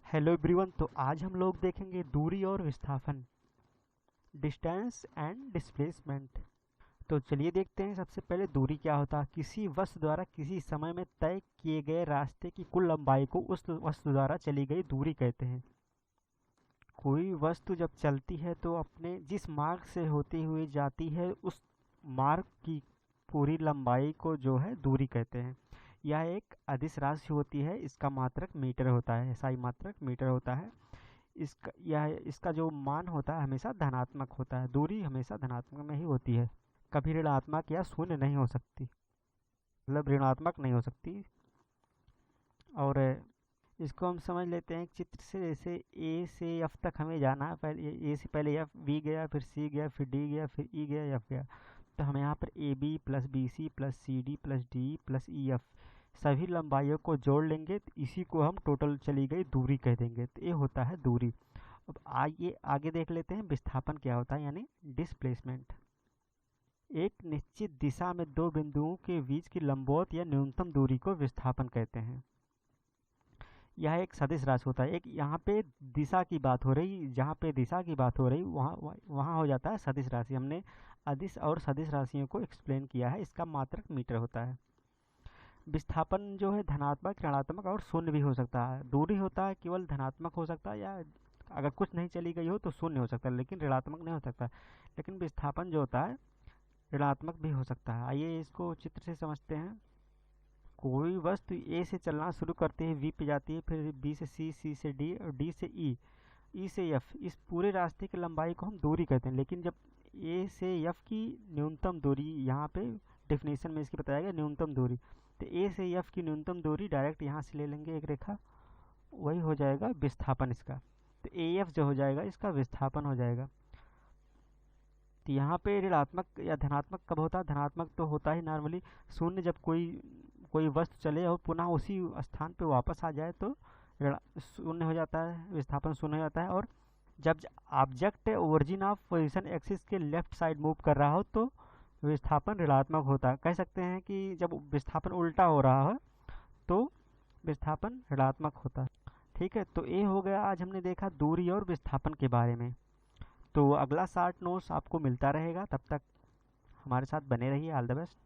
Hello everyone. तो आज हम लोग देखेंगे दूरी और विस्थापन, डिस्टेंस एंड डिस्प्लेसमेंट। तो चलिए देखते हैं। सबसे पहले दूरी क्या होता है। किसी वस्तु द्वारा किसी समय में तय किए गए रास्ते की कुल लंबाई को उस वस्तु द्वारा चली गई दूरी कहते हैं। कोई वस्तु जब चलती है तो अपने जिस मार्ग से होती हुई जाती है उस मार्ग की पूरी लंबाई को जो है दूरी कहते हैं। यह एक अदिश राशि होती है। इसका मात्रक मीटर होता है। SI मात्रक मीटर होता है। इसका जो मान होता है हमेशा धनात्मक होता है। दूरी हमेशा धनात्मक में ही होती है, कभी ऋणात्मक या शून्य नहीं हो सकती, मतलब ऋणात्मक नहीं हो सकती। और इसको हम समझ लेते हैं एक चित्र से। जैसे ए से एफ तक हमें जाना है। पहले ए से पहले एफ बी गया, फिर सी गया, फिर डी गया, फिर ई गया, एफ गया। तो हमें यहाँ पर A B plus B C plus C D plus D plus E F सभी लंबाइयों को जोड़ लेंगे तो इसी को हम टोटल चली गई दूरी कह देंगे। तो ये होता है दूरी। अब आइए आगे देख लेते हैं विस्थापन क्या होता है, यानी डिस्प्लेसमेंट। एक निश्चित दिशा में दो बिंदुओं के बीच की लंबवत या न्यूनतम दूरी को विस्थापन कहते हैं। यह एक सदिश राशि होता है। एक यहाँ पे दिशा की बात हो रही, जहाँ पे दिशा की बात हो रही वहाँ हो जाता है सदिश राशि। हमने अदिश और सदिश राशियों को एक्सप्लेन किया है। इसका मात्रक मीटर होता है। विस्थापन जो है धनात्मक, ऋणात्मक और शून्य भी हो सकता है। दूरी होता है केवल धनात्मक हो सकता है, या अगर कुछ नहीं चली गई हो तो शून्य हो सकता है, लेकिन ऋणात्मक नहीं हो सकता। लेकिन विस्थापन जो होता है ऋणात्मक भी हो सकता है। आइए इसको चित्र से समझते हैं। कोई वस्तु ए से चलना शुरू करते ही बी पे जाती है, फिर बी से सी, सी से डी और डी से ई, ई से एफ। इस पूरे रास्ते की लंबाई को हम दूरी कहते हैं। लेकिन जब ए से एफ की न्यूनतम दूरी, यहाँ पे डेफिनेशन में इसकी बताया गया न्यूनतम दूरी, तो ए से एफ की न्यूनतम दूरी डायरेक्ट यहाँ से ले लेंगे एक रेखा, वही हो जाएगा विस्थापन इसका। तो ए एफ जो हो जाएगा इसका विस्थापन हो जाएगा। तो यहाँ पे ऋणात्मक या धनात्मक कब होता है? धनात्मक तो होता ही नॉर्मली शून्य, जब कोई वस्तु चले और पुनः उसी स्थान पे वापस आ जाए तो शून्य हो जाता है, विस्थापन शून्य हो जाता है। और जब object origin of position axis के लेफ्ट साइड मूव कर रहा हो तो विस्थापन ऋणात्मक होता है। कह सकते हैं कि जब विस्थापन उल्टा हो रहा हो तो विस्थापन ऋणात्मक होता है। ठीक है, तो ये हो गया। आज हमने देखा दूरी और विस्थापन के बारे में। तो अगला शार्ट नोट्स आपको मिलता रहेगा, तब तक हमारे साथ बने रहिए। All the best.